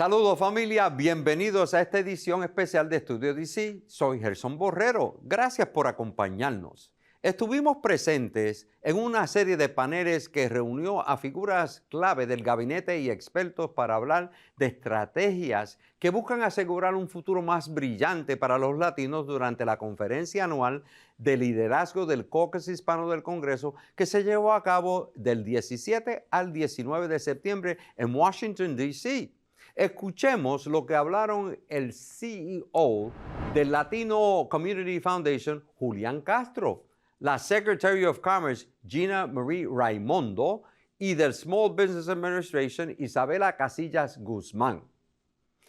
Saludos familia, bienvenidos a esta edición especial de Estudio DC. Soy Gerson Borrero, gracias por acompañarnos. Estuvimos presentes en una serie de paneles que reunió a figuras clave del gabinete y expertos para hablar de estrategias que buscan asegurar un futuro más brillante para los latinos durante la Conferencia anual de Liderazgo del Caucus Hispano del Congreso que se llevó a cabo del 17 al 19 de septiembre en Washington, D.C. Escuchemos lo que hablaron el CEO del Latino Community Foundation, Julián Castro, la Secretary of Commerce, Gina Marie Raimondo, y del Small Business Administration, Isabela Casillas Guzmán,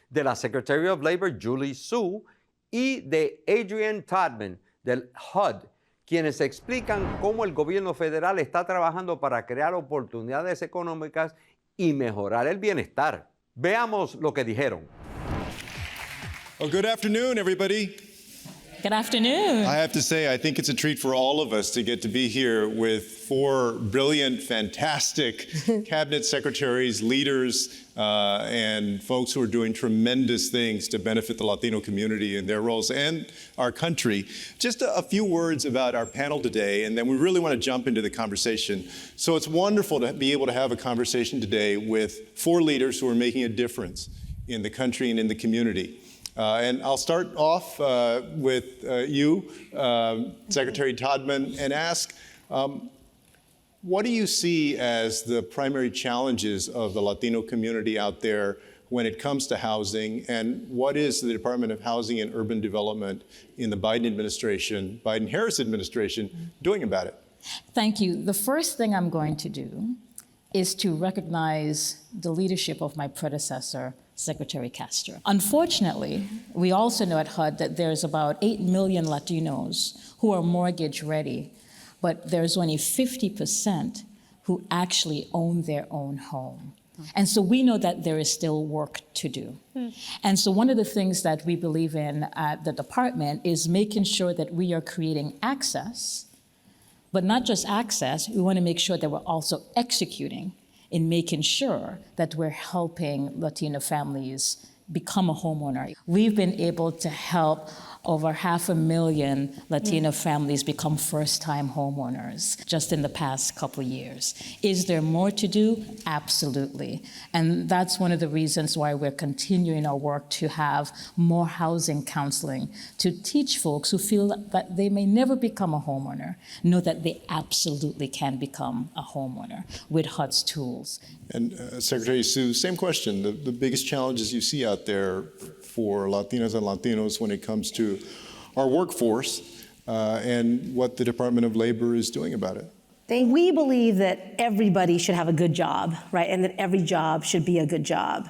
de la Secretary of Labor, Julie Su, y de Adrian Todman, del HUD, quienes explican cómo el gobierno federal está trabajando para crear oportunidades económicas y mejorar el bienestar. Veamos lo que dijeron. Well, good afternoon, everybody. Good afternoon. I have to say, I think it's a treat for all of us to get to be here with four brilliant, fantastic cabinet secretaries, leaders, and folks who are doing tremendous things to benefit the Latino community in their roles and our country. Just a few words about our panel today, and then we really want to jump into the conversation. So it's wonderful to be able to have a conversation today with four leaders who are making a difference in the country and in the community. And I'll start off with you, Secretary Todman, and ask, what do you see as the primary challenges of the Latino community out there when it comes to housing, and what is the Department of Housing and Urban Development in the Biden administration, Biden-Harris administration, doing about it? Thank you. The first thing I'm going to do is to recognize the leadership of my predecessor, Secretary Castro. Unfortunately, we also know at HUD that there's about 8 million Latinos who are mortgage ready, but there's only 50% who actually own their own home. And so we know that there is still work to do. And so one of the things that we believe in at the department is making sure that we are creating access, but not just access, we want to make sure that we're also executing in making sure that we're helping Latino families become a homeowner. We've been able to help over 500,000 Latino families become first-time homeowners just in the past couple years. Is there more to do? Absolutely. And that's one of the reasons why we're continuing our work to have more housing counseling, to teach folks who feel that they may never become a homeowner, know that they absolutely can become a homeowner with HUD's tools. And Secretary Su, same question, the biggest challenges you see out there for Latinas and Latinos when it comes to our workforce and what the Department of Labor is doing about it. We believe that everybody should have a good job, right? And that every job should be a good job.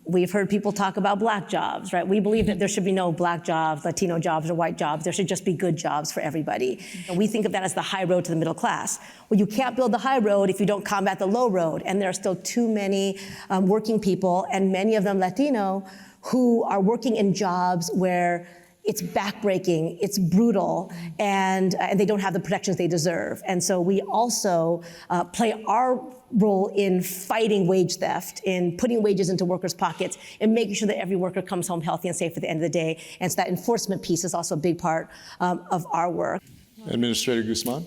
We've heard people talk about black jobs, right? We believe that there should be no black jobs, Latino jobs, or white jobs. There should just be good jobs for everybody. And we think of that as the high road to the middle class. Well, you can't build the high road if you don't combat the low road. And there are still too many working people, and many of them Latino, who are working in jobs where it's backbreaking, it's brutal, and they don't have the protections they deserve. And so we also play our role in fighting wage theft, in putting wages into workers' pockets, and making sure that every worker comes home healthy and safe at the end of the day. And so that enforcement piece is also a big part of our work. Administrator Guzman?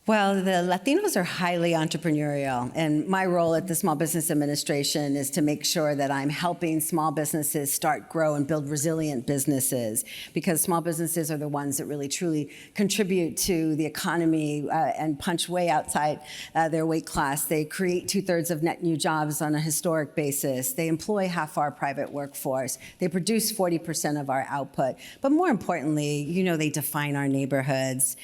Well, the Latinos are highly entrepreneurial, and my role at the Small Business Administration is to make sure that I'm helping small businesses start, grow, and build resilient businesses, because small businesses are the ones that really truly contribute to the economy and punch way outside their weight class. They create 2/3 of net new jobs on a historic basis. They employ half our private workforce. They produce 40% of our output. But more importantly, you know, they define our neighborhoods.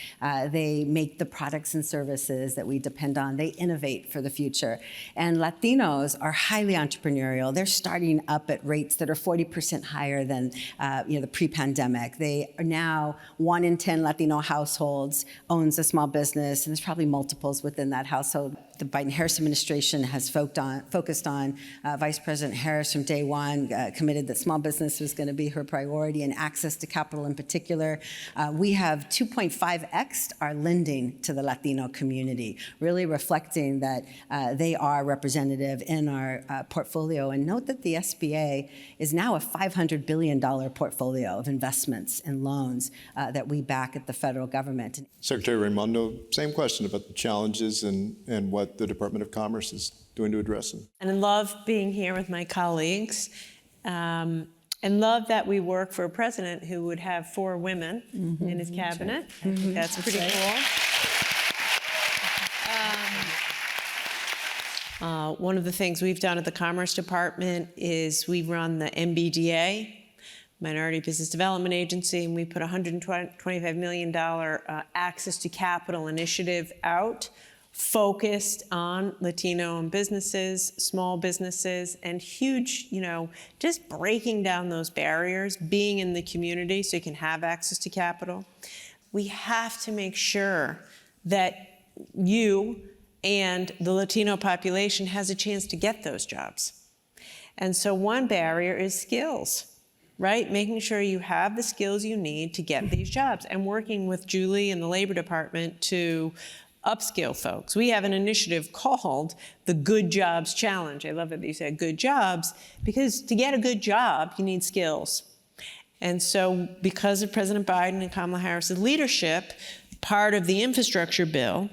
They make the products and services that we depend on. They innovate for the future. And Latinos are highly entrepreneurial. They're starting up at rates that are 40% higher than the pre-pandemic. They are now 1 in 10 Latino households owns a small business, and there's probably multiples within that household. The Biden-Harris administration has focused on Vice President Harris from day one, committed that small business was going to be her priority, and access to capital in particular. We have 2.5x our lending to the Latino Latino community, really reflecting that they are representative in our portfolio. And note that the SBA is now a $500 billion portfolio of investments and loans that we back at the federal government. Secretary Raimondo, same question about the challenges and what the Department of Commerce is doing to address them. And I love being here with my colleagues, and love that we work for a president who would have 4 women in his cabinet. I think that's pretty cool. One of the things we've done at the Commerce Department is we run the MBDA, Minority Business Development Agency, and we put $125 million Access to Capital initiative out, focused on Latino-owned businesses, small businesses, and huge, just breaking down those barriers, being in the community so you can have access to capital. We have to make sure that you and the Latino population has a chance to get those jobs. And so one barrier is skills, right? Making sure you have the skills you need to get these jobs, and working with Julie and the Labor Department to upskill folks. We have an initiative called the Good Jobs Challenge. I love that you said good jobs, because to get a good job, you need skills. And so because of President Biden and Kamala Harris's leadership, part of the infrastructure bill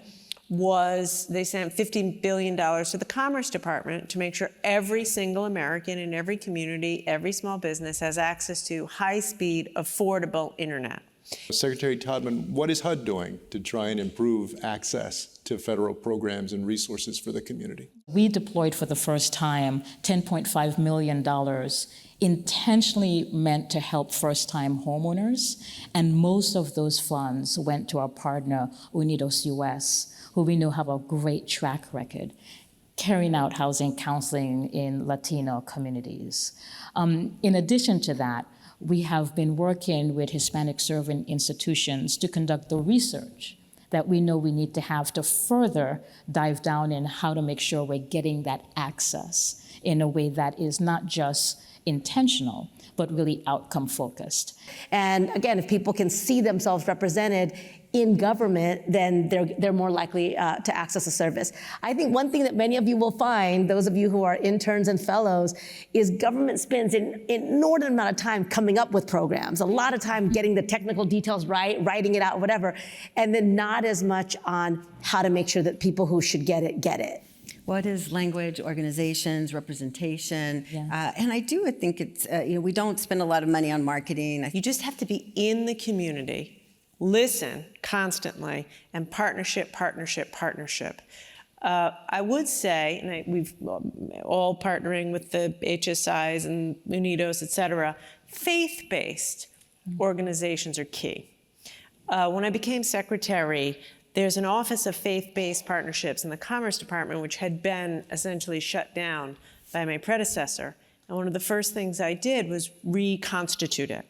was they sent $50 billion to the Commerce Department to make sure every single American in every community, every small business has access to high-speed, affordable internet. Secretary Todman, what is HUD doing to try and improve access to federal programs and resources for the community? We deployed for the first time $10.5 million intentionally meant to help first-time homeowners, and most of those funds went to our partner, Unidos US, who we know have a great track record carrying out housing counseling in Latino communities. In addition to that, we have been working with Hispanic serving institutions to conduct the research that we know we need to have to further dive down in how to make sure we're getting that access in a way that is not just intentional, but really outcome focused. And again, if people can see themselves represented in government, then they're more likely to access a service. I think one thing that many of you will find, those of you who are interns and fellows, is government spends an inordinate amount of time coming up with programs, a lot of time getting the technical details right, writing it out, whatever, and then not as much on how to make sure that people who should get it, get it. What is language, organizations, representation? Yeah. And I do think it's, we don't spend a lot of money on marketing. You just have to be in the community, listen constantly, and partnership. I would say, and we've all partnering with the HSIs and Unidos, et cetera, faith-based organizations are key. When I became secretary, there's an Office of Faith-Based Partnerships in the Commerce Department, which had been essentially shut down by my predecessor. And one of the first things I did was reconstitute it.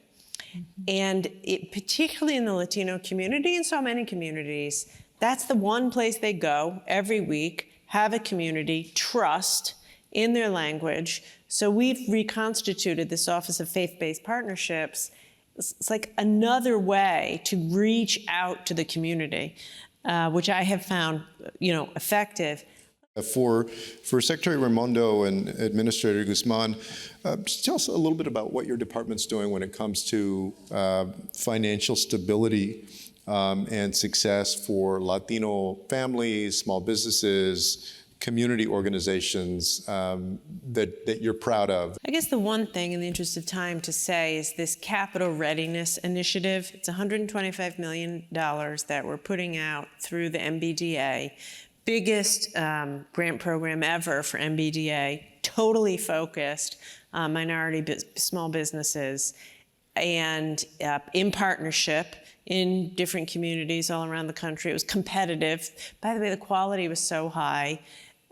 And it, particularly in the Latino community and so many communities, that's the one place they go every week, have a community, trust in their language. So we've reconstituted this Office of Faith-Based Partnerships. It's like another way to reach out to the community, which I have found, effective. For Secretary Raimondo and Administrator Guzman, just tell us a little bit about what your department's doing when it comes to financial stability and success for Latino families, small businesses, community organizations that you're proud of. I guess the one thing in the interest of time to say is this Capital Readiness Initiative. It's $125 million that we're putting out through the MBDA. Biggest grant program ever for MBDA, totally focused on minority small businesses, and in partnership in different communities all around the country. It was competitive. By the way, the quality was so high.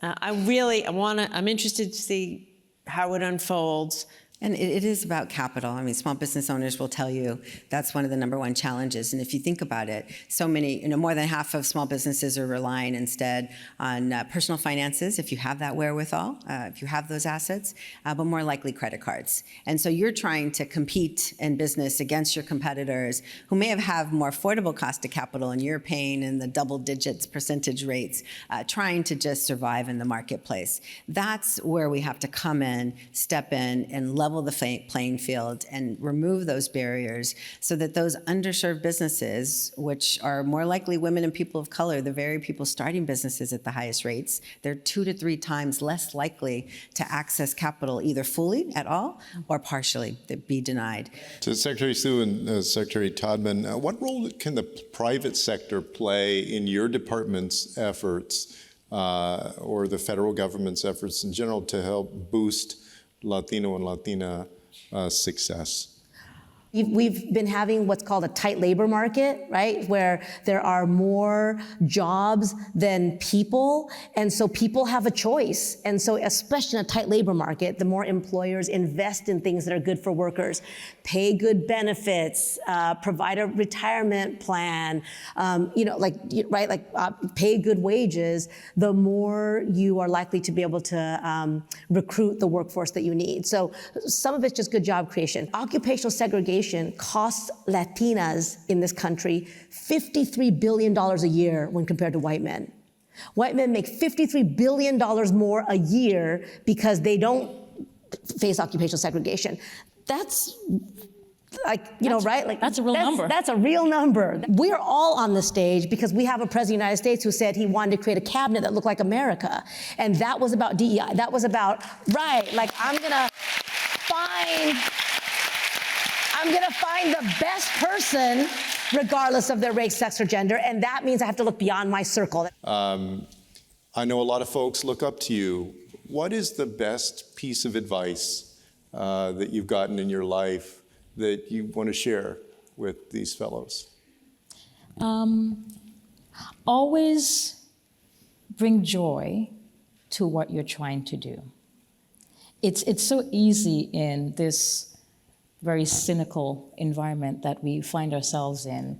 I'm interested to see how it unfolds, And it is about capital. I mean, small business owners will tell you that's one of the number one challenges. And if you think about it, so many, more than half of small businesses are relying instead on personal finances, if you have that wherewithal, if you have those assets, but more likely credit cards. And so you're trying to compete in business against your competitors who may have more affordable cost of capital, and you're paying in the double digits percentage rates, trying to just survive in the marketplace. That's where we have to come in, step in, and level the playing field and remove those barriers so that those underserved businesses, which are more likely women and people of color, the very people starting businesses at the highest rates, they're 2 to 3 times less likely to access capital either fully at all or partially, to be denied. To Secretary Sue and Secretary Todman, what role can the private sector play in your department's efforts or the federal government's efforts in general to help boost Latino and Latina success? We've been having what's called a tight labor market, right? Where there are more jobs than people, and so people have a choice. And so especially in a tight labor market, the more employers invest in things that are good for workers, pay good benefits, provide a retirement plan, pay good wages, the more you are likely to be able to recruit the workforce that you need. So some of it's just good job creation. Occupational segregation costs Latinas in this country $53 billion a year when compared to white men. White men make $53 billion more a year because they don't face occupational segregation. That's right? That's a real number. That's a real number. We're all on the stage because we have a president of the United States who said he wanted to create a cabinet that looked like America. And that was about DEI. That was about, I'm gonna find the best person regardless of their race, sex, or gender, and that means I have to look beyond my circle. I know a lot of folks look up to you. What is the best piece of advice that you've gotten in your life that you want to share with these fellows? Always bring joy to what you're trying to do. It's so easy in this very cynical environment that we find ourselves in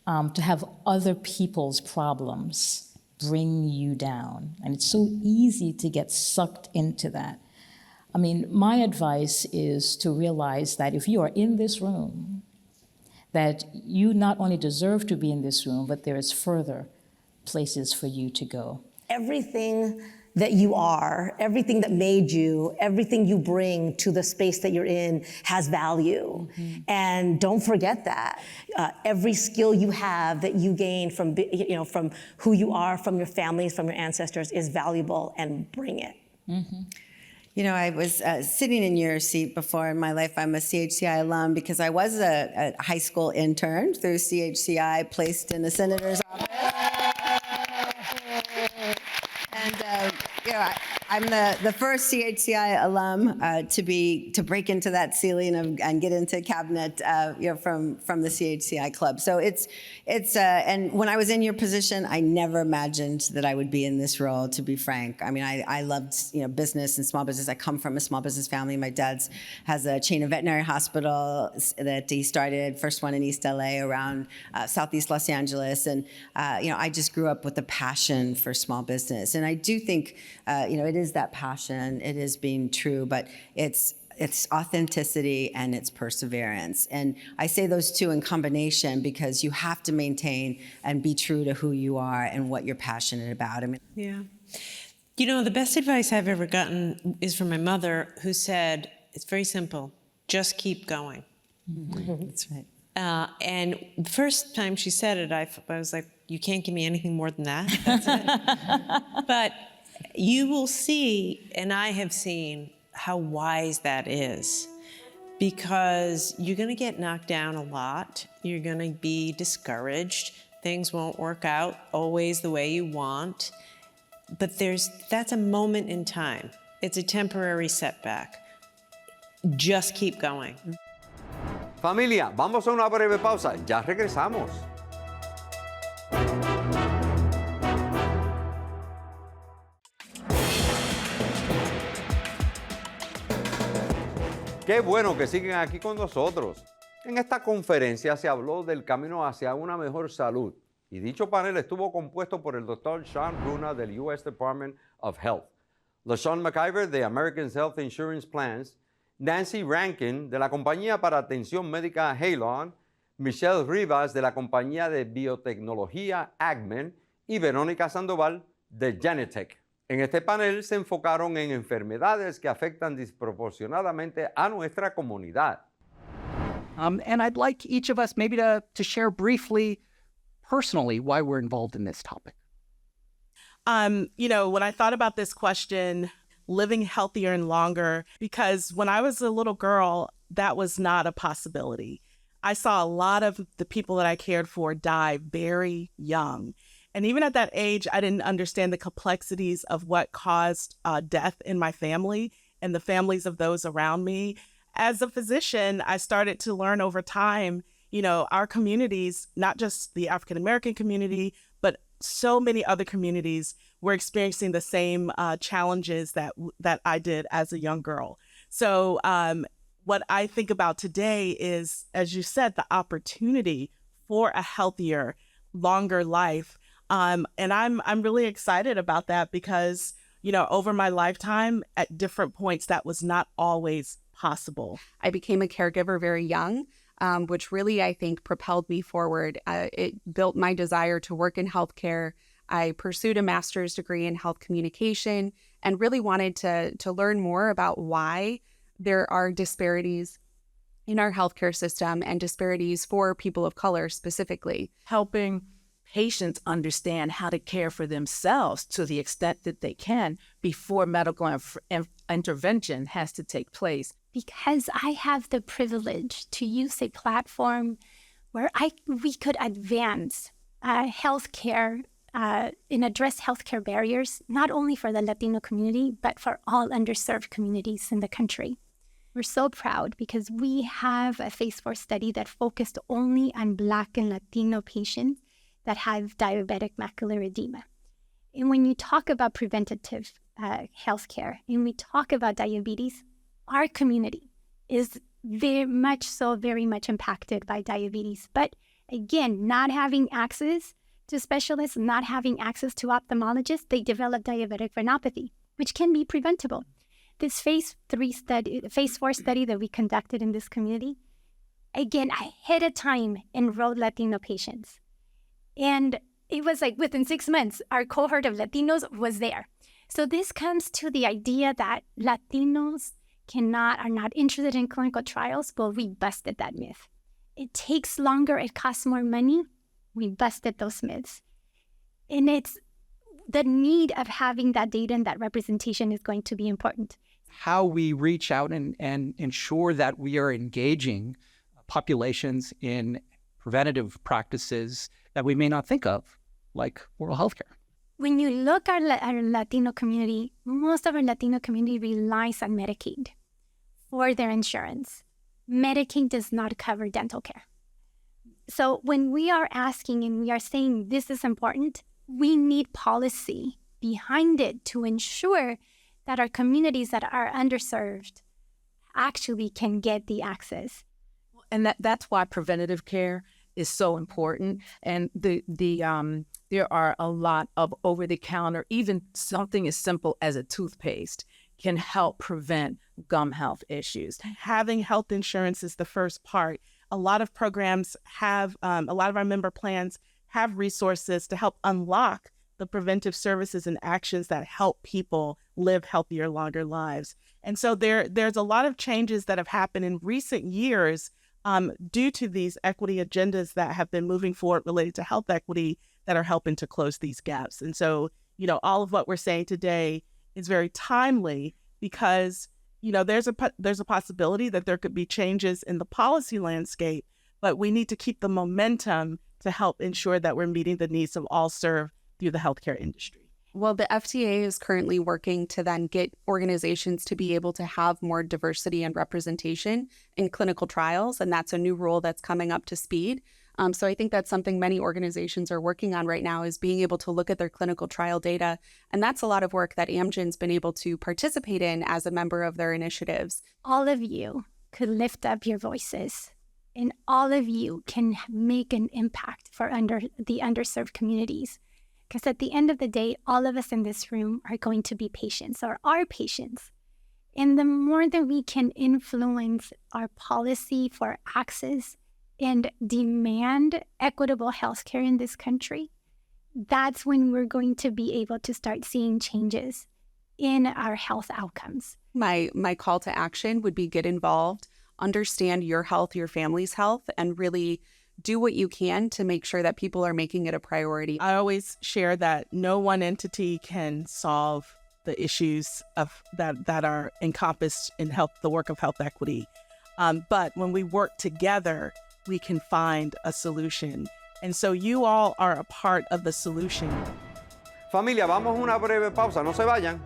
to have other people's problems bring you down. And it's so easy to get sucked into that. I mean, my advice is to realize that if you are in this room, that you not only deserve to be in this room, but there is further places for you to go. Everything that you are, everything that made you, everything you bring to the space that you're in has value. Mm-hmm. And don't forget that. Every skill you have that you gain from who you are, from your families, from your ancestors is valuable, and bring it. Mm-hmm. I was sitting in your seat before in my life. I'm a CHCI alum because I was a high school intern through CHCI, placed in a senator's office. And I'm the first CHCI alum to break into that ceiling and get into cabinet from the CHCI club. So it's and when I was in your position, I never imagined that I would be in this role, to be frank. I mean, I loved business and small business. I come from a small business family. My dad's has a chain of veterinary hospitals that he started, first one in East LA, around Southeast Los Angeles, and I just grew up with a passion for small business. And I do think it is that passion, it is being true, but it's authenticity and it's perseverance. And I say those two in combination because you have to maintain and be true to who you are and what you're passionate about. Yeah. The best advice I've ever gotten is from my mother, who said, it's very simple, just keep going. Mm-hmm. That's right. And the first time she said it, I was like, you can't give me anything more than that. That's it. But you will see, and I have seen, how wise that is, because you're going to get knocked down a lot. You're going to be discouraged. Things won't work out always the way you want. But that's a moment in time. It's a temporary setback. Just keep going. Familia, vamos a una breve pausa. Ya regresamos. Qué bueno que siguen aquí con nosotros. En esta conferencia se habló del camino hacia una mejor salud y dicho panel estuvo compuesto por el Dr. Sean Bruna del U.S. Department of Health, LaShawn McIver de American Health Insurance Plans, Nancy Rankin de la compañía para atención médica Halon, Michelle Rivas de la compañía de biotecnología Agmen y Verónica Sandoval de Genetech. En este panel se enfocaron en enfermedades que afectan desproporcionadamente a nuestra comunidad. And I'd like each of us maybe to share briefly, personally, why we're involved in this topic. When I thought about this question, living healthier and longer, because when I was a little girl, that was not a possibility. I saw a lot of the people that I cared for die very young. And even at that age, I didn't understand the complexities of what caused death in my family and the families of those around me. As a physician, I started to learn over time, our communities, not just the African American community, but so many other communities were experiencing the same challenges that I did as a young girl. So what I think about today is, as you said, the opportunity for a healthier, longer life. And I'm really excited about that because, over my lifetime, at different points, that was not always possible. I became a caregiver very young, which really, I think, propelled me forward. It built my desire to work in healthcare. I pursued a master's degree in health communication and really wanted to learn more about why there are disparities in our healthcare system and disparities for people of color specifically. Helping patients understand how to care for themselves to the extent that they can before medical intervention has to take place. Because I have the privilege to use a platform where we could advance healthcare and address healthcare barriers, not only for the Latino community, but for all underserved communities in the country. We're so proud because we have a phase 4 study that focused only on Black and Latino patients that have diabetic macular edema. And when you talk about preventative healthcare and we talk about diabetes, our community is very much impacted by diabetes. But again, not having access to specialists, not having access to ophthalmologists, they develop diabetic retinopathy, which can be preventable. This phase 4 study that we conducted in this community, again, ahead of time enrolled Latino patients. And it was like within 6 months, our cohort of Latinos was there. So this comes to the idea that Latinos are not interested in clinical trials. Well, we busted that myth. It takes longer, it costs more money. We busted those myths. And it's the need of having that data and that representation is going to be important. How we reach out and ensure that we are engaging populations in preventative practices that we may not think of, like oral health care. When you look at our Latino community, most of our Latino community relies on Medicaid for their insurance. Medicaid does not cover dental care. So when we are asking and we are saying this is important, we need policy behind it to ensure that our communities that are underserved actually can get the access. And that's why preventative care is so important. And there are a lot of over-the-counter, even something as simple as a toothpaste can help prevent gum health issues. Having health insurance is the first part. A lot of programs have, a lot of our member plans have resources to help unlock the preventive services and actions that help people live healthier, longer lives. And so there's a lot of changes that have happened in recent years due to these equity agendas that have been moving forward related to health equity that are helping to close these gaps. And so, all of what we're saying today is very timely because, there's a possibility that there could be changes in the policy landscape, but we need to keep the momentum to help ensure that we're meeting the needs of all served through the healthcare industry. Well, the FDA is currently working to then get organizations to be able to have more diversity and representation in clinical trials, and that's a new rule that's coming up to speed. So I think that's something many organizations are working on right now is being able to look at their clinical trial data, and that's a lot of work that Amgen's been able to participate in as a member of their initiatives. All of you could lift up your voices, and all of you can make an impact for the underserved communities. Because at the end of the day, all of us in this room are going to be patients or are patients. And the more that we can influence our policy for access and demand equitable healthcare in this country, that's when we're going to be able to start seeing changes in our health outcomes. My call to action would be get involved, understand your health, your family's health, and really do what you can to make sure that people are making it a priority. I always share that no one entity can solve the issues of that are encompassed in health, the work of health equity. But when we work together, we can find a solution. And so you all are a part of the solution. Familia, vamos a una breve pausa, no se vayan.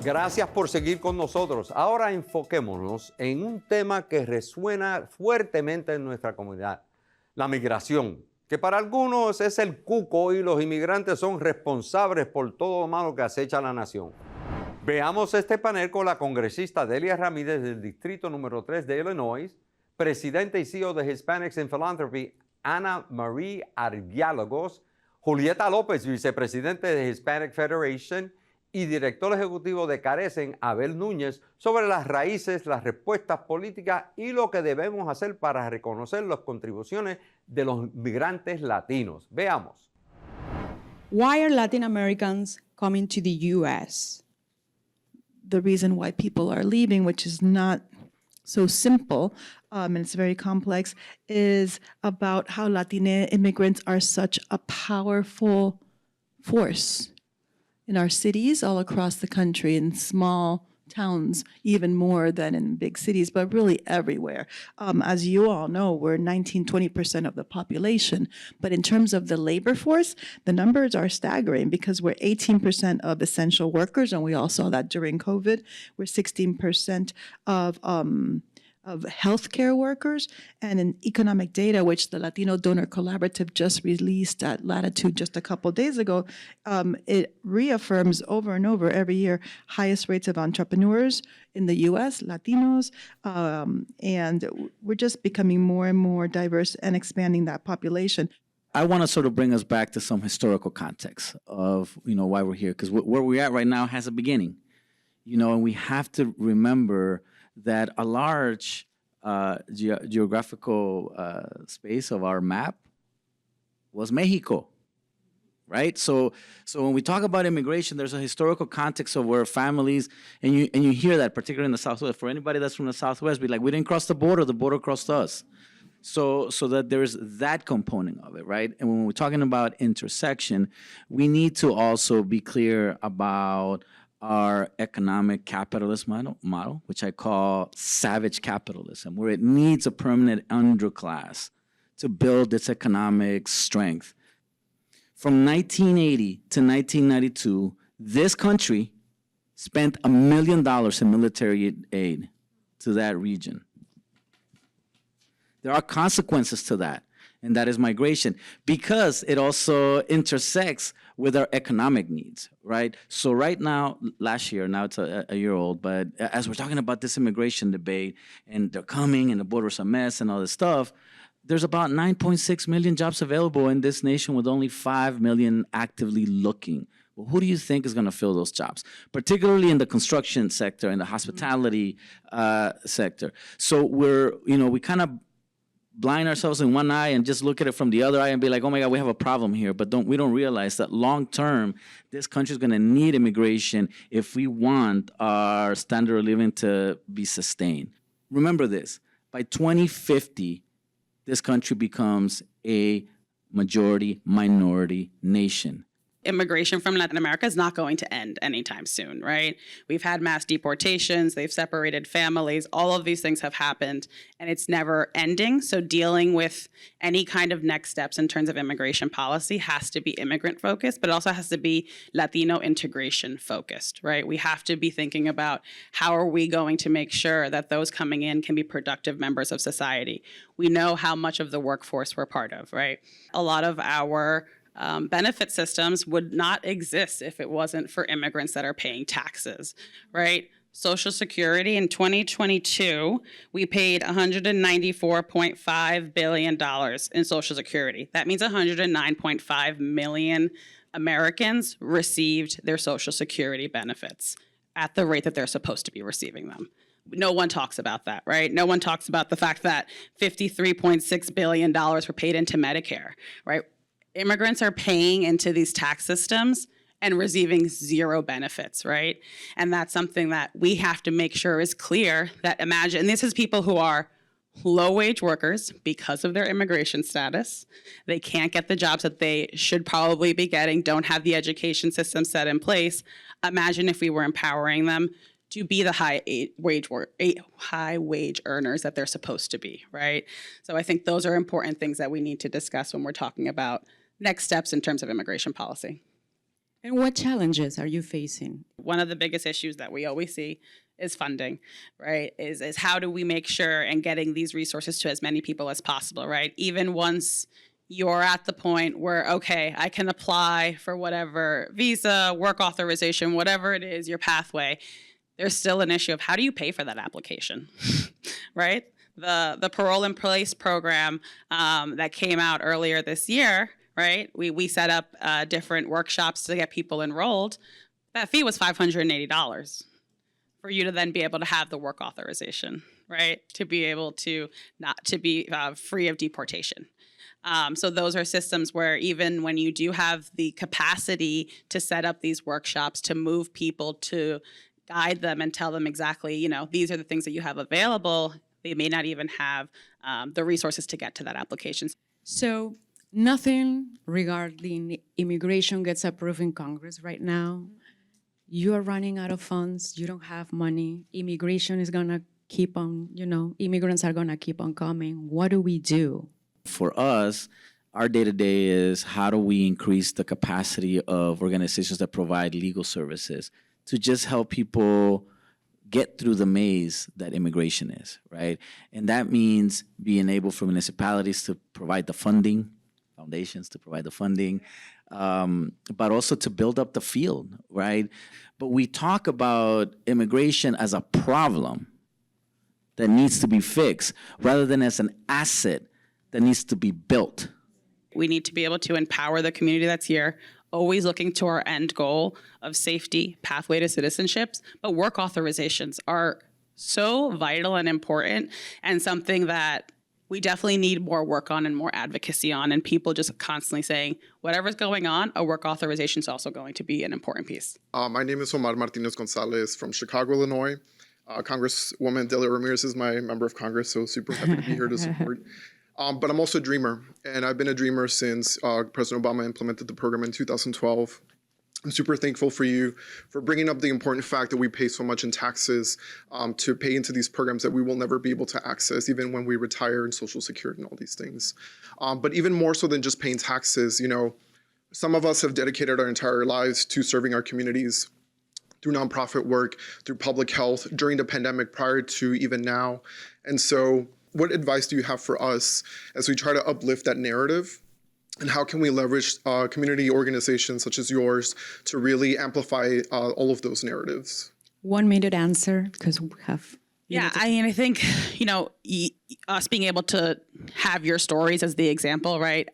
Gracias por seguir con nosotros. Ahora enfoquémonos en un tema que resuena fuertemente en nuestra comunidad, la migración, que para algunos es el cuco y los inmigrantes son responsables por todo lo malo que acecha a la nación. Veamos este panel con la congresista Delia Ramírez del Distrito número 3 de Illinois, presidente y CEO de Hispanics in Philanthropy, Ana Marie Ardiálogos, Julieta López, vicepresidente de Hispanic Federation, y director ejecutivo de Carecen, Abel Núñez, sobre las raíces, las respuestas políticas y lo que debemos hacer para reconocer las contribuciones de los migrantes latinos. Veamos. Why are Latin Americans coming to the U.S.? The reason why people are leaving, which is not so simple, and it's very complex, is about how Latina immigrants are such a powerful force in our cities all across the country, in small towns, even more than in big cities, but really everywhere. As you all know, we're 19-20% of the population, but in terms of the labor force, the numbers are staggering because we're 18% of essential workers, and we all saw that during COVID. We're 16% of healthcare workers, and in economic data, which the Latino Donor Collaborative just released at Latitude just a couple days ago, it reaffirms over and over every year highest rates of entrepreneurs in the U.S., Latinos, and we're just becoming more and more diverse and expanding that population. I want to sort of bring us back to some historical context of, why we're here, because where we're at right now has a beginning, and we have to remember that a large geographical space of our map was Mexico, right? So when we talk about immigration, there's a historical context of where families, and you hear that, particularly in the Southwest. For anybody that's from the Southwest, be like, we didn't cross the border crossed us. So that there's that component of it, right? And when we're talking about intersection, we need to also be clear about our economic capitalist model, which I call savage capitalism, where it needs a permanent underclass to build its economic strength. From 1980 to 1992, this country spent $1 million in military aid to that region. There are consequences to that, and that is migration, because it also intersects with our economic needs, right? So right now, last year, now it's a year old, but as we're talking about this immigration debate, and they're coming, and the border's a mess, and all this stuff, there's about 9.6 million jobs available in this nation with only 5 million actively looking. Well, who do you think is gonna fill those jobs? Particularly in the construction sector, in the hospitality sector. So we kind of blind ourselves in one eye and just look at it from the other eye and be like, oh my God, we have a problem here. But we don't realize that long term, this country is going to need immigration if we want our standard of living to be sustained. Remember this, by 2050, this country becomes a majority minority nation. Immigration from Latin America is not going to end anytime soon, right? We've had mass deportations, they've separated families, all of these things have happened, and it's never ending. So dealing with any kind of next steps in terms of immigration policy has to be immigrant focused, but it also has to be Latino integration focused, right? We have to be thinking about how are we going to make sure that those coming in can be productive members of society. We know how much of the workforce we're part of, right? A lot of our benefit systems would not exist if it wasn't for immigrants that are paying taxes, right? Social Security in 2022, we paid $194.5 billion in Social Security. That means 109.5 million Americans received their Social Security benefits at the rate that they're supposed to be receiving them. No one talks about that, right? No one talks about the fact that $53.6 billion were paid into Medicare, right? Immigrants are paying into these tax systems and receiving zero benefits, right? And that's something that we have to make sure is clear that imagine, and this is people who are low-wage workers because of their immigration status. They can't get the jobs that they should probably be getting, don't have the education system set in place. Imagine if we were empowering them to be the high wage earners that they're supposed to be, right? So I think those are important things that we need to discuss when we're talking about next steps in terms of immigration policy. And what challenges are you facing? One of the biggest issues that we always see is funding, right? Is how do we make sure and getting these resources to as many people as possible, right? Even once you're at the point where, okay, I can apply for whatever visa, work authorization, whatever it is, your pathway, there's still an issue of how do you pay for that application, right? The Parole in Place program that came out earlier this year, right? We set up different workshops to get people enrolled. That fee was $580 for you to then be able to have the work authorization, right? To be able to not to be free of deportation. So those are systems where even when you do have the capacity to set up these workshops, to move people, to guide them and tell them exactly, you know, these are the things that you have available, they may not even have the resources to get to that application. So nothing regarding immigration gets approved in Congress right now. You are running out of funds. You don't have money. Immigration is going to keep on, immigrants are going to keep on coming. What do we do? For us, our day-to-day is how do we increase the capacity of organizations that provide legal services to just help people get through the maze that immigration is, right? And that means being able for municipalities to provide the funding, foundations to provide the funding, but also to build up the field, right? But we talk about immigration as a problem that needs to be fixed rather than as an asset that needs to be built. We need to be able to empower the community that's here, always looking to our end goal of safety, pathway to citizenships, but work authorizations are so vital and important and something that we definitely need more work on and more advocacy on, and people just constantly saying, whatever's going on, a work authorization is also going to be an important piece. My name is Omar Martinez Gonzalez from Chicago, Illinois. Congresswoman Delia Ramirez is my member of Congress, so super happy to be here to support. But I'm also a dreamer, and I've been a dreamer since President Obama implemented the program in 2012. I'm super thankful for you for bringing up the important fact that we pay so much in taxes to pay into these programs that we will never be able to access, even when we retire and Social Security and all these things. But even more so than just paying taxes, some of us have dedicated our entire lives to serving our communities through nonprofit work, through public health, during the pandemic, prior to even now. And so what advice do you have for us as we try to uplift that narrative? And how can we leverage community organizations such as yours to really amplify all of those narratives? 1 minute answer, because we have... Yeah, I think, us being able to have your stories as the example, right?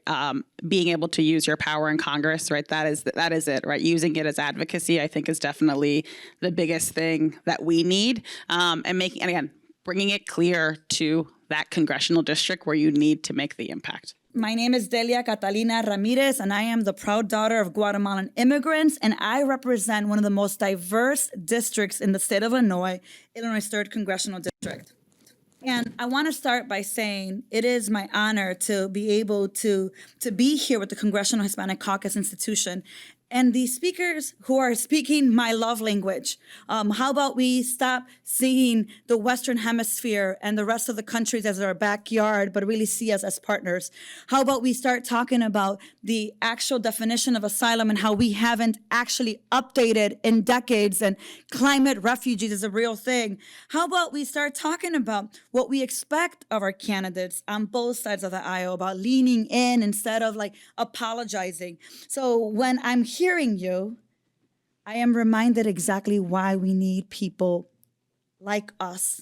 Being able to use your power in Congress, right? That is it, right? Using it as advocacy, I think, is definitely the biggest thing that we need. And again, bringing it clear to that congressional district where you need to make the impact. My name is Delia Catalina Ramirez, and I am the proud daughter of Guatemalan immigrants, and I represent one of the most diverse districts in the state of Illinois, Illinois' 3rd Congressional District. And I want to start by saying it is my honor to be able to be here with the Congressional Hispanic Caucus Institution and the speakers who are speaking my love language. How about we stop seeing the Western Hemisphere and the rest of the countries as our backyard, but really see us as partners? How about we start talking about the actual definition of asylum and how we haven't actually updated in decades, and climate refugees is a real thing? How about we start talking about what we expect of our candidates on both sides of the aisle, about leaning in instead of like apologizing? So when I'm hearing you, I am reminded exactly why we need people like us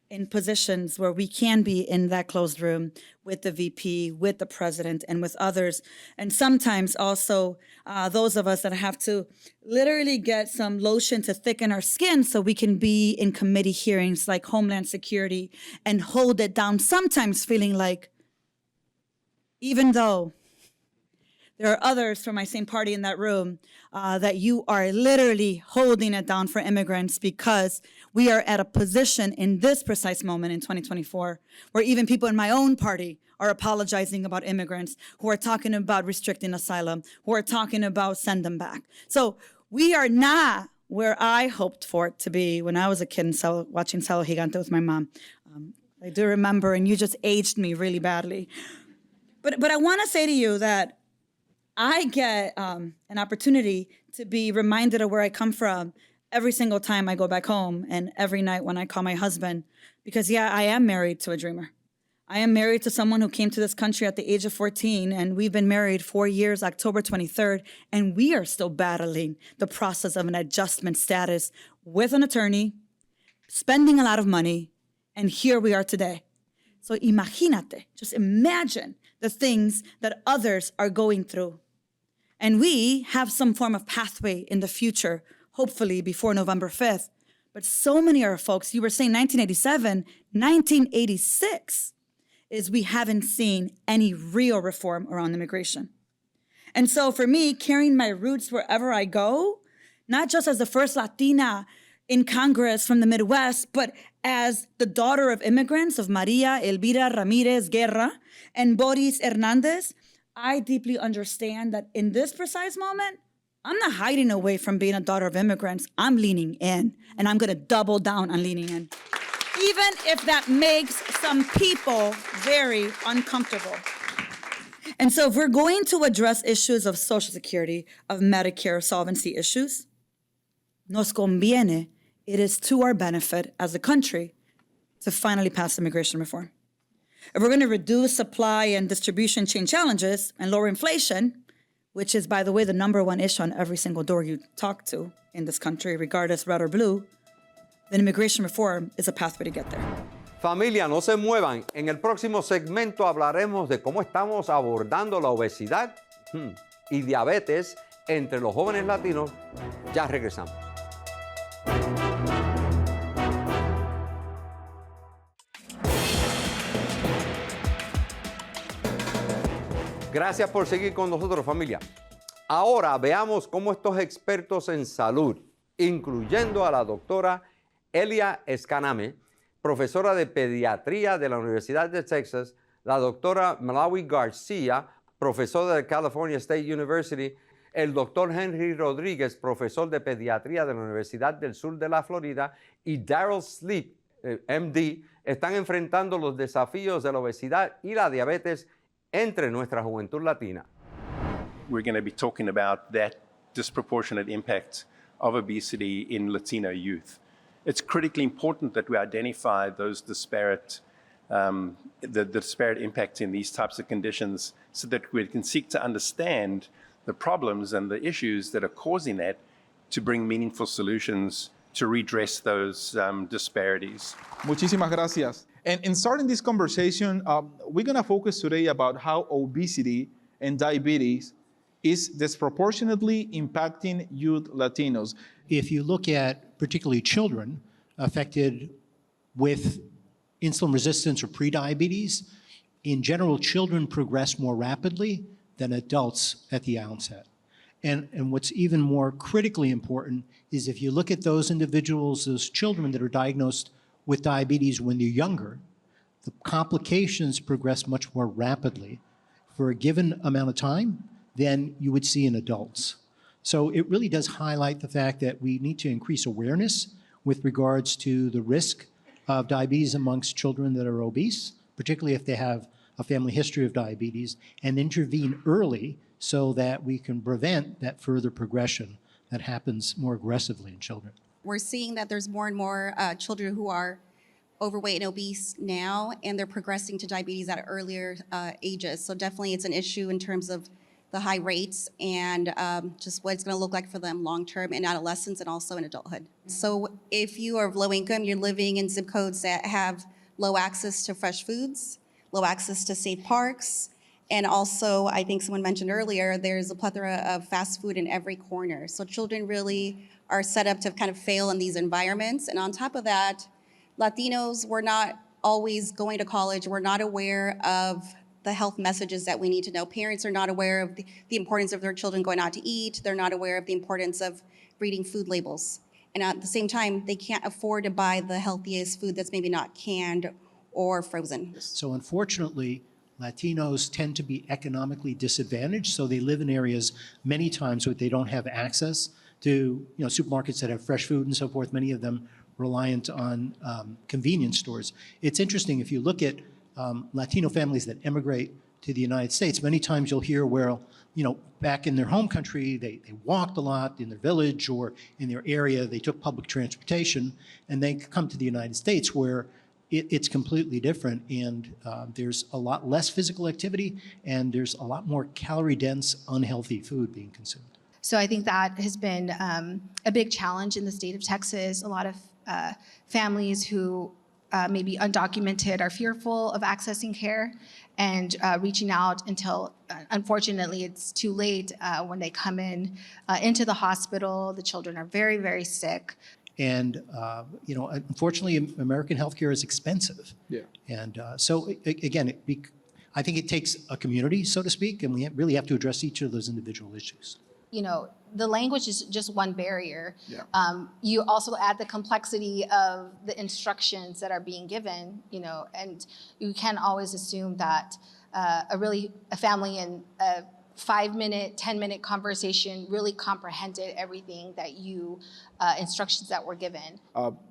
in positions where we can be in that closed room with the VP, with the president, and with others. And sometimes also those of us that have to literally get some lotion to thicken our skin so we can be in committee hearings like Homeland Security and hold it down, sometimes feeling like, even though there are others from my same party in that room, that you are literally holding it down for immigrants, because we are at a position in this precise moment in 2024 where even people in my own party are apologizing about immigrants, who are talking about restricting asylum, who are talking about send them back. So we are not where I hoped for it to be when I was a kid and watching Salo Gigante with my mom. I do remember, and you just aged me really badly. But I want to say to you that I get an opportunity to be reminded of where I come from every single time I go back home, and every night when I call my husband, because yeah, I am married to a dreamer. I am married to someone who came to this country at the age of 14, and we've been married 4 years, October 23rd, and we are still battling the process of an adjustment status with an attorney, spending a lot of money, and here we are today. So imagínate, just imagine the things that others are going through. And we have some form of pathway in the future, hopefully before November 5th. But so many of our folks, you were saying 1987, 1986, is we haven't seen any real reform around immigration. And so for me, carrying my roots wherever I go, not just as the first Latina in Congress from the Midwest, but as the daughter of immigrants, of Maria Elvira Ramirez Guerra and Boris Hernandez, I deeply understand that in this precise moment, I'm not hiding away from being a daughter of immigrants. I'm leaning in, and I'm gonna double down on leaning in, even if that makes some people very uncomfortable. And so if we're going to address issues of Social Security, of Medicare solvency issues, nos conviene, it is to our benefit as a country to finally pass immigration reform. If we're going to reduce supply and distribution chain challenges and lower inflation, which is, by the way, the #1 issue on every single door you talk to in this country, regardless red or blue, then immigration reform is a pathway to get there. Familia, no se muevan. En el próximo segmento hablaremos de cómo estamos abordando la obesidad y diabetes entre los jóvenes latinos. Ya regresamos. Gracias por seguir con nosotros, familia. Ahora veamos cómo estos expertos en salud, incluyendo a la doctora Elia Escaname, profesora de pediatría de la Universidad de Texas, la doctora Malawi García, profesora de California State University, el doctor Henry Rodríguez, profesor de pediatría de la Universidad del Sur de la Florida, y Daryl Sleep, MD, están enfrentando los desafíos de la obesidad y la diabetes entre nuestra juventud latina. We're going to be talking about that disproportionate impact of obesity in Latino youth. It's critically important that we identify those disparate impacts in these types of conditions so that we can seek to understand the problems and the issues that are causing that to bring meaningful solutions to redress those disparities. Muchísimas gracias. And in starting this conversation, we're going to focus today about how obesity and diabetes is disproportionately impacting youth Latinos. If you look at particularly children affected with insulin resistance or prediabetes, in general, children progress more rapidly than adults at the outset. And what's even more critically important is if you look at those individuals, those children that are diagnosed with diabetes when they're younger, the complications progress much more rapidly for a given amount of time than you would see in adults. So it really does highlight the fact that we need to increase awareness with regards to the risk of diabetes amongst children that are obese, particularly if they have a family history of diabetes, and intervene early so that we can prevent that further progression that happens more aggressively in children. We're seeing that there's more and more children who are overweight and obese now, and they're progressing to diabetes at earlier ages. So definitely it's an issue in terms of the high rates and just what it's going to look like for them long-term in adolescence and also in adulthood. So if you are low income, you're living in zip codes that have low access to fresh foods, low access to safe parks, and also, I think someone mentioned earlier, there's a plethora of fast food in every corner. So children really are set up to kind of fail in these environments. And on top of that, Latinos, we're not always going to college. We're not aware of the health messages that we need to know. Parents are not aware of the importance of their children going out to eat. They're not aware of the importance of reading food labels. And at the same time, they can't afford to buy the healthiest food that's maybe not canned or frozen. So unfortunately, Latinos tend to be economically disadvantaged, so they live in areas many times where they don't have access to supermarkets that have fresh food and so forth, many of them reliant on convenience stores. It's interesting, if you look at Latino families that emigrate to the United States, many times you'll hear where, back in their home country, they walked a lot in their village or in their area, they took public transportation, and they come to the United States where it's completely different, and there's a lot less physical activity, and there's a lot more calorie-dense, unhealthy food being consumed. So I think that has been a big challenge in the state of Texas. A lot of families who may be undocumented are fearful of accessing care and reaching out until, unfortunately, it's too late when they come into the hospital. The children are very, very sick. And, unfortunately, American healthcare is expensive. Yeah. And so, again, I think it takes a community, so to speak, and we really have to address each of those individual issues. The language is just one barrier. Yeah. You also add the complexity of the instructions that are being given, and you can't always assume that a family in a 5-minute, 10-minute conversation really comprehended everything that instructions that were given.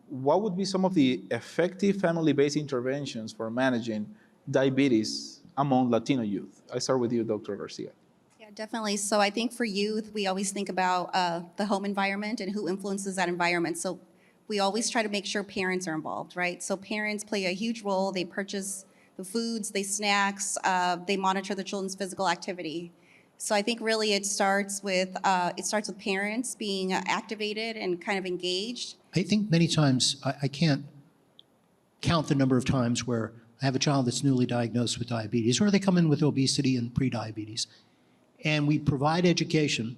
What would be some of the effective family-based interventions for managing diabetes among Latino youth? I start with you, Dr. Garcia. Yeah, definitely. So I think for youth, we always think about the home environment and who influences that environment. So we always try to make sure parents are involved, right? So parents play a huge role. They purchase the foods, they snacks, they monitor the children's physical activity. So I think really it starts with parents being activated and kind of engaged. I think many times, I can't count the number of times where I have a child that's newly diagnosed with diabetes, or they come in with obesity and prediabetes. And we provide education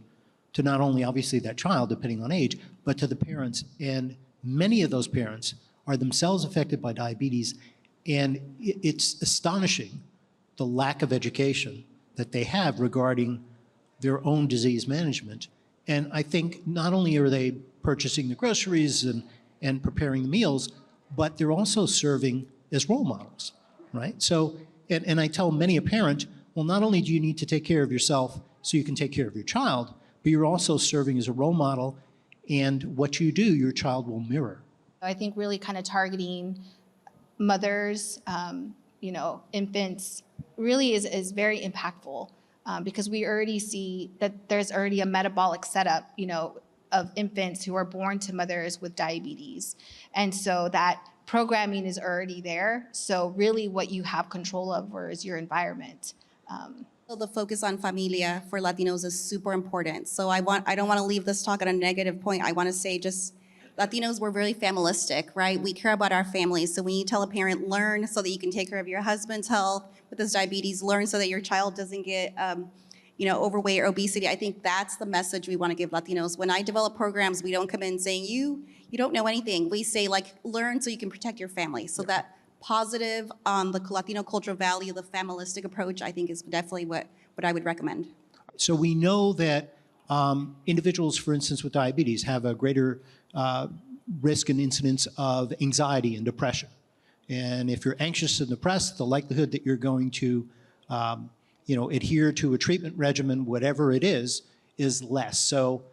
to not only obviously that child, depending on age, but to the parents. And many of those parents are themselves affected by diabetes. And it's astonishing the lack of education that they have regarding their own disease management. And I think not only are they purchasing the groceries and preparing the meals, but they're also serving as role models, right? So, and I tell many a parent, well, not only do you need to take care of yourself so you can take care of your child, but you're also serving as a role model, and what you do, your child will mirror. I think really kind of targeting mothers, infants, really is very impactful because we already see that there's already a metabolic setup, of infants who are born to mothers with diabetes. And so that programming is already there. So really what you have control over is your environment. So the focus on familia for Latinos is super important. So I don't want to leave this talk at a negative point. I want to say just Latinos, we're very familistic, right? We care about our families. So when you tell a parent, learn so that you can take care of your husband's health with his diabetes, learn so that your child doesn't get overweight or obesity. I think that's the message we want to give Latinos. When I develop programs, we don't come in saying, you don't know anything. We say, learn so you can protect your family. So that positive on the Latino cultural value, the familistic approach, I think is definitely what I would recommend. So we know that individuals, for instance, with diabetes have a greater risk and incidence of anxiety and depression. And if you're anxious and depressed, the likelihood that you're going to adhere to a treatment regimen, whatever it is is less. So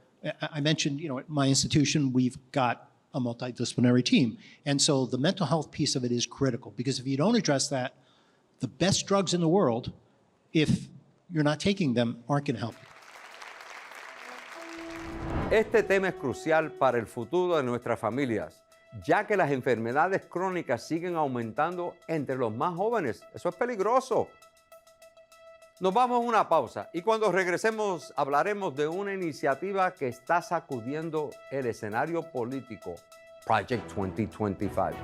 I mentioned, at my institution, we've got a multidisciplinary team. And so the mental health piece of it is critical, because if you don't address that, the best drugs in the world, if you're not taking them, aren't going to help you. Este tema es crucial para el futuro de nuestras familias, ya que las enfermedades crónicas siguen aumentando entre los más jóvenes. Eso es peligroso. Nos vamos a una pausa y cuando regresemos hablaremos de una iniciativa que está sacudiendo el escenario político, Project 2025.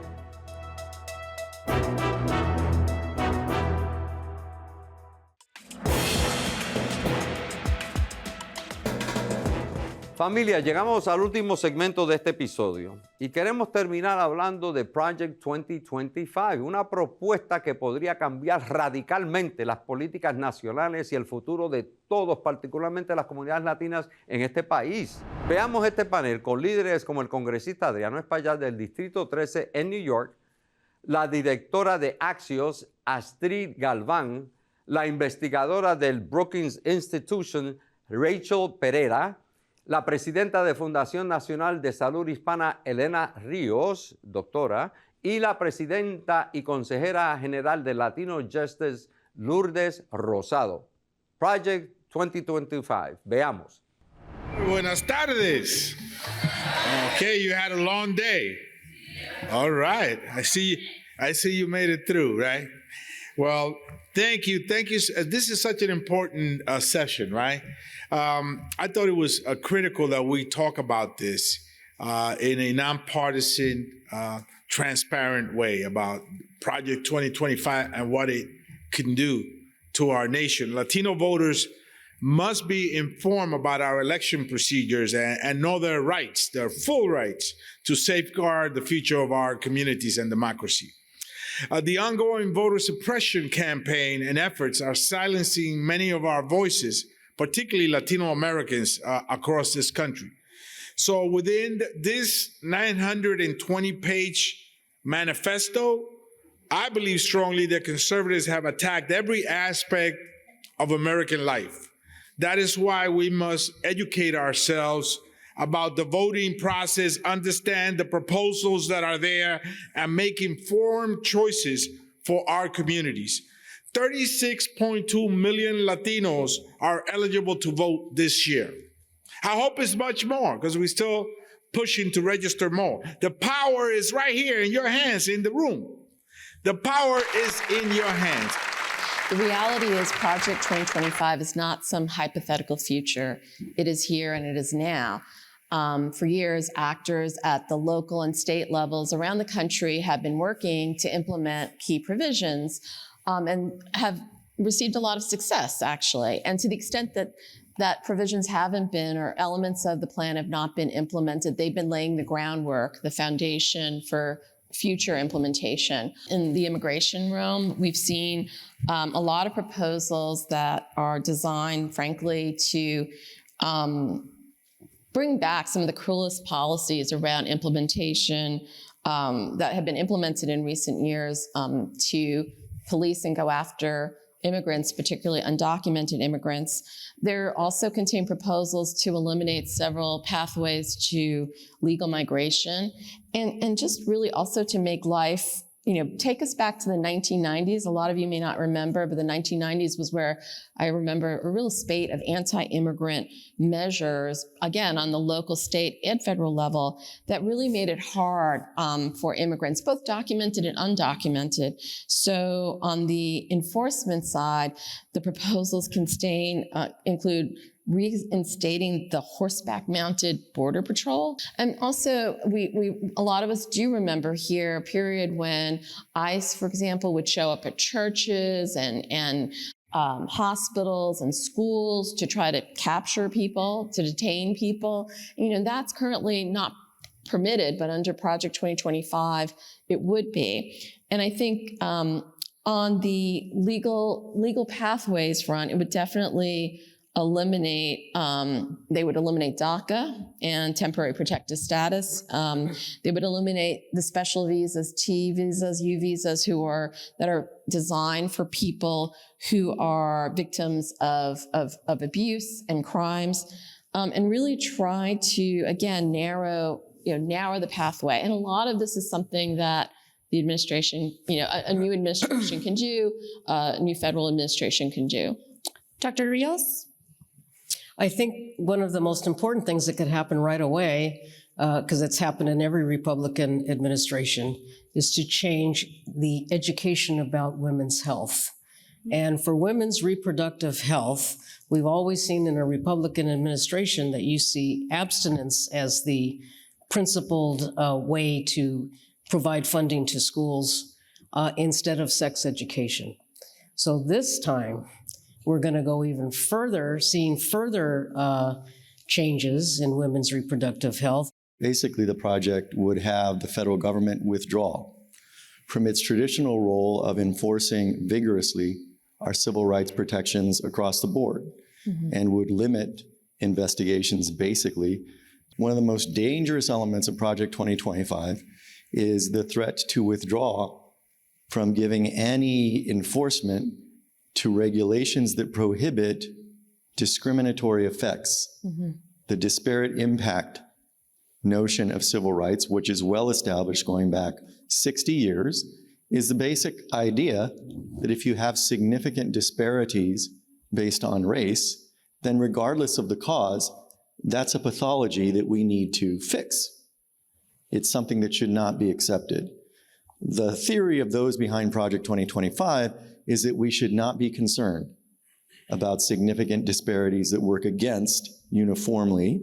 Familia, llegamos al último segmento de este episodio y queremos terminar hablando de Project 2025, una propuesta que podría cambiar radicalmente las políticas nacionales y el futuro de todos, particularmente las comunidades latinas en este país. Veamos este panel con líderes como el congresista Adriano Espaillat del Distrito 13 en New York, la directora de Axios, Astrid Galván, la investigadora del Brookings Institution, Rachel Pereira, la presidenta de Fundación Nacional de Salud Hispana, Elena Ríos, doctora, y la presidenta y consejera general de Latino Justice, Lourdes Rosado. Project 2025. Veamos. Buenas tardes. Okay, you had a long day. All right. I see you made it through, right? Well, thank you. This is such an important session, right? I thought it was critical that we talk about this in a nonpartisan, transparent way about Project 2025 and what it can do to our nation. Latino voters must be informed about our election procedures and know their rights, their full rights, to safeguard the future of our communities and democracy. The ongoing voter suppression campaign and efforts are silencing many of our voices, particularly Latino Americans across this country. So within this 920-page manifesto, I believe strongly that conservatives have attacked every aspect of American life. That is why we must educate ourselves about the voting process, understand the proposals that are there, and make informed choices for our communities. 36.2 million Latinos are eligible to vote this year. I hope it's much more, because we're still pushing to register more. The power is right here in your hands in the room. The power is in your hands. The reality is Project 2025 is not some hypothetical future. It is here and it is now. For years, actors at the local and state levels around the country have been working to implement key provisions and have received a lot of success, actually. And to the extent that provisions haven't been, or elements of the plan have not been implemented, they've been laying the groundwork, the foundation for future implementation. In the immigration realm, we've seen a lot of proposals that are designed, frankly, to bring back some of the cruelest policies around implementation that have been implemented in recent years to police and go after immigrants, particularly undocumented immigrants. There also contain proposals to eliminate several pathways to legal migration and just really also to make life, take us back to the 1990s. A lot of you may not remember, but the 1990s was where I remember a real spate of anti-immigrant measures, again, on the local, state, and federal level, that really made it hard for immigrants, both documented and undocumented. So on the enforcement side, the proposals include reinstating the horseback-mounted border patrol. And also, a lot of us do remember here a period when ICE, for example, would show up at churches and hospitals and schools to try to capture people, to detain people. That's currently not permitted, but under Project 2025, it would be. And I think on the legal pathways front, it would definitely eliminate, they would eliminate DACA and temporary protected status. They would eliminate the special visas, T visas, U visas, that are designed for people who are victims of abuse and crimes, and really try to, again, narrow the pathway. And a lot of this is something that the administration, a new administration can do, a new federal administration can do. Dr. Rios? I think one of the most important things that could happen right away, because it's happened in every Republican administration, is to change the education about women's health. And for women's reproductive health, we've always seen in a Republican administration that you see abstinence as the principled way to provide funding to schools instead of sex education. So this time, we're going to go even further, seeing further changes in women's reproductive health. Basically, the project would have the federal government withdraw from its traditional role of enforcing vigorously our civil rights protections across the board, and would limit investigations. Basically, one of the most dangerous elements of Project 2025 is the threat to withdraw from giving any enforcement to regulations that prohibit discriminatory effects. The disparate impact notion of civil rights, which is well established going back 60 years, is the basic idea that if you have significant disparities based on race, then regardless of the cause, that's a pathology that we need to fix. It's something that should not be accepted. The theory of those behind Project 2025 is that we should not be concerned about significant disparities that work against uniformly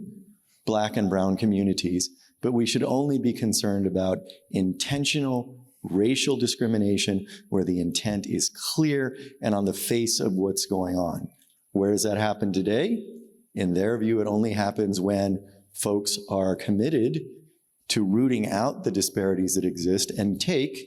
Black and brown communities, but we should only be concerned about intentional racial discrimination where the intent is clear and on the face of what's going on. Where does that happen today? In their view, it only happens when folks are committed to rooting out the disparities that exist and take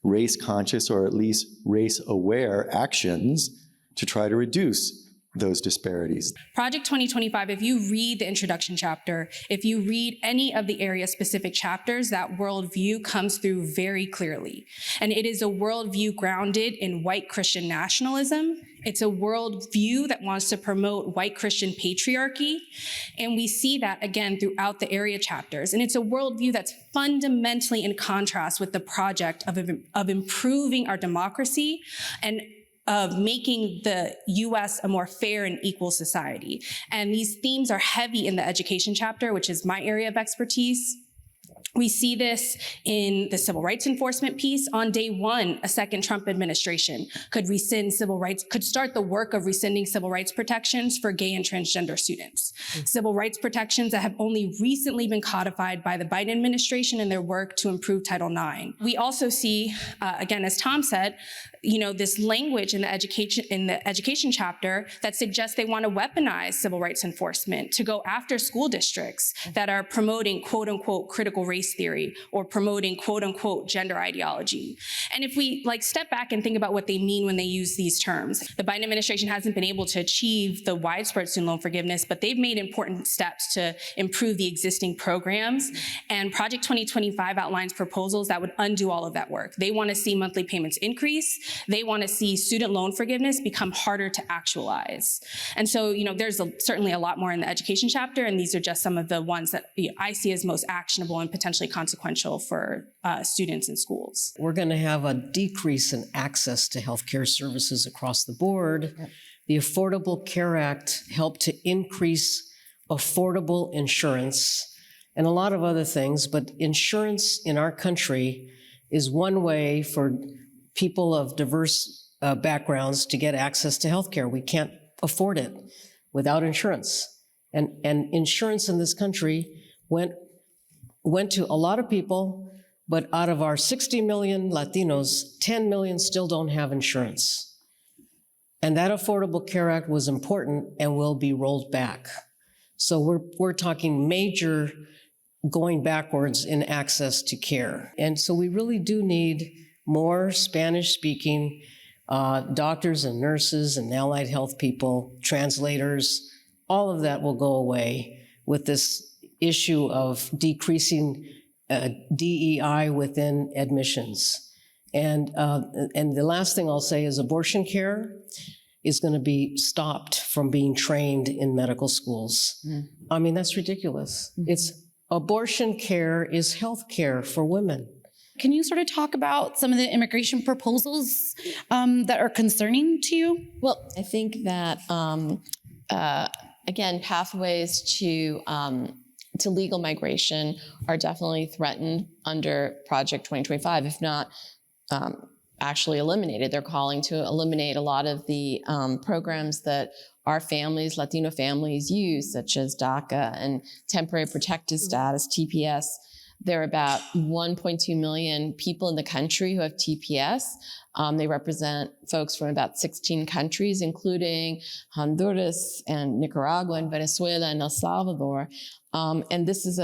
race-conscious or at least race-aware actions to try to reduce those disparities. Project 2025, if you read the introduction chapter, if you read any of the area-specific chapters, that worldview comes through very clearly. And it is a worldview grounded in white Christian nationalism. It's a worldview that wants to promote white Christian patriarchy. And we see that again throughout the area chapters. And it's a worldview that's fundamentally in contrast with the project of improving our democracy and of making the US a more fair and equal society. And these themes are heavy in the education chapter, which is my area of expertise. We see this in the civil rights enforcement piece. On day one, a second Trump administration could start the work of rescinding civil rights protections for gay and transgender students. Civil rights protections that have only recently been codified by the Biden administration in their work to improve Title IX. We also see, again, as Tom said, this language in the education chapter that suggests they want to weaponize civil rights enforcement to go after school districts that are promoting quote unquote critical race theory or promoting quote unquote gender ideology. And if we step back and think about what they mean when they use these terms, the Biden administration hasn't been able to achieve the widespread student loan forgiveness, but they've made important steps to improve the existing programs. And Project 2025 outlines proposals that would undo all of that work. They want to see monthly payments increase. They want to see student loan forgiveness become harder to actualize. And so, there's certainly a lot more in the education chapter, and these are just some of the ones that I see as most actionable and potentially consequential for students in schools. We're going to have a decrease in access to healthcare services across the board. Yep. The Affordable Care Act helped to increase affordable insurance and a lot of other things, but insurance in our country is one way for people of diverse backgrounds to get access to healthcare. We can't afford it without insurance. And insurance in this country went to a lot of people, but out of our 60 million Latinos, 10 million still don't have insurance. And that Affordable Care Act was important and will be rolled back. So we're talking major going backwards in access to care. And so we really do need more Spanish-speaking doctors and nurses and allied health people, translators, all of that will go away with this issue of decreasing DEI within admissions. And the last thing I'll say is abortion care is going to be stopped from being trained in medical schools. I mean, that's ridiculous. Abortion care is health care for women. Can you sort of talk about some of the immigration proposals that are concerning to you? Well, I think that, again, pathways to legal migration are definitely threatened under Project 2025, if not actually eliminated. They're calling to eliminate a lot of the programs that our families, Latino families, use, such as DACA and temporary protected status, TPS. There are about 1.2 million people in the country who have TPS. They represent folks from about 16 countries, including Honduras and Nicaragua and Venezuela and El Salvador. And this is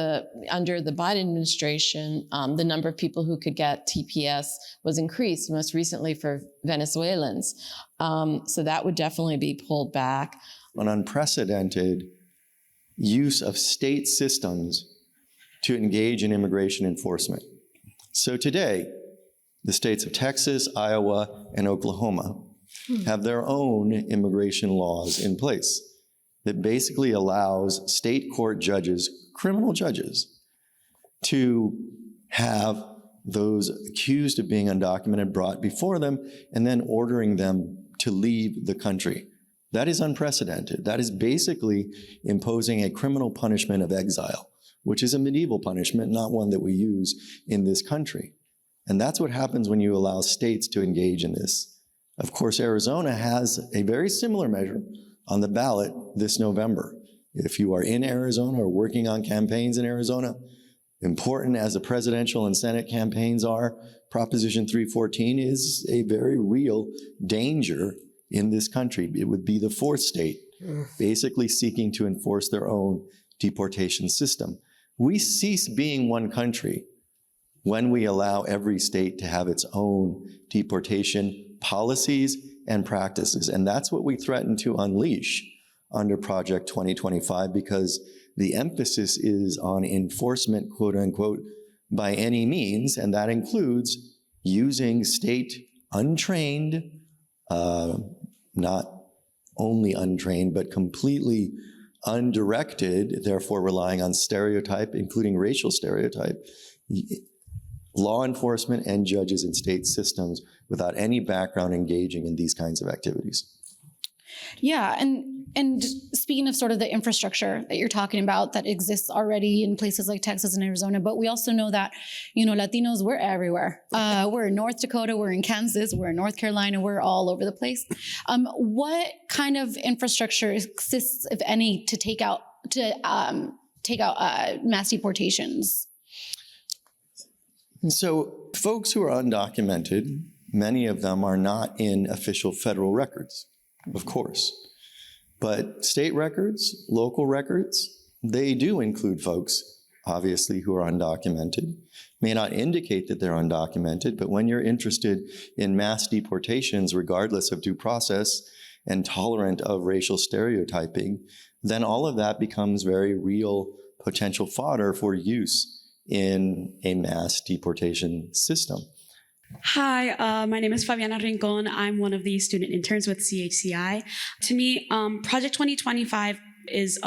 under the Biden administration, the number of people who could get TPS was increased, most recently for Venezuelans. So that would definitely be pulled back. An unprecedented use of state systems to engage in immigration enforcement. So today, the states of Texas, Iowa, and Oklahoma have their own immigration laws in place that basically allows state court judges, criminal judges, to have those accused of being undocumented brought before them and then ordering them to leave the country. That is unprecedented. That is basically imposing a criminal punishment of exile, which is a medieval punishment, not one that we use in this country. And that's what happens when you allow states to engage in this. Of course, Arizona has a very similar measure on the ballot this November. If you are in Arizona or working on campaigns in Arizona, important as the presidential and Senate campaigns are, Proposition 314 is a very real danger in this country. It would be the fourth state basically seeking to enforce their own deportation system. We cease being one country when we allow every state to have its own deportation policies and practices. And that's what we threaten to unleash under Project 2025, because the emphasis is on enforcement, quote unquote, by any means, and that includes using state untrained, not only untrained, but completely undirected, therefore relying on stereotype, including racial stereotype, law enforcement and judges in state systems without any background engaging in these kinds of activities. Yeah, and speaking of sort of the infrastructure that you're talking about that exists already in places like Texas and Arizona, but we also know that, you know, Latinos, we're everywhere. We're in North Dakota, we're in Kansas, we're in North Carolina, we're all over the place. What kind of infrastructure exists, if any, to take out mass deportations? So folks who are undocumented, many of them are not in official federal records, of course. But state records, local records, they do include folks, obviously, who are undocumented. May not indicate that they're undocumented, but when you're interested in mass deportations, regardless of due process and tolerant of racial stereotyping, then all of that becomes very real potential fodder for use in a mass deportation system. Hi, my name is Fabiana Rincon. I'm one of the student interns with CHCI. To me, Project 2025 is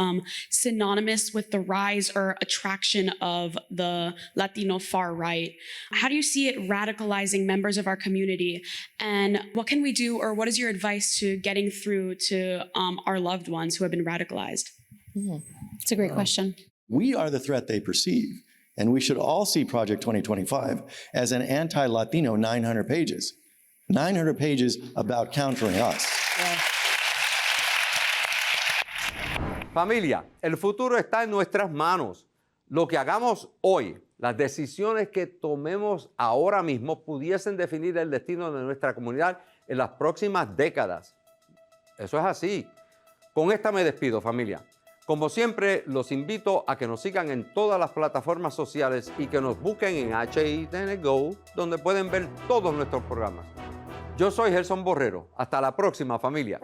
synonymous with the rise or attraction of the Latino far right. How do you see it radicalizing members of our community? And what can we do, or what is your advice to getting through to our loved ones who have been radicalized? It's a great question. We are the threat they perceive. And we should all see Project 2025 as an anti-Latino 900 pages. 900 pages about countering us. Familia, el futuro está en nuestras manos. Lo que hagamos hoy, las decisiones que tomemos ahora mismo pudiesen definir el destino de nuestra comunidad en las próximas décadas. Eso es así. Con esta me despido, familia. Como siempre, los invito a que nos sigan en todas las plataformas sociales y que nos busquen en HITN Go, donde pueden ver todos nuestros programas. Yo soy Gerson Borrero. Hasta la próxima, familia.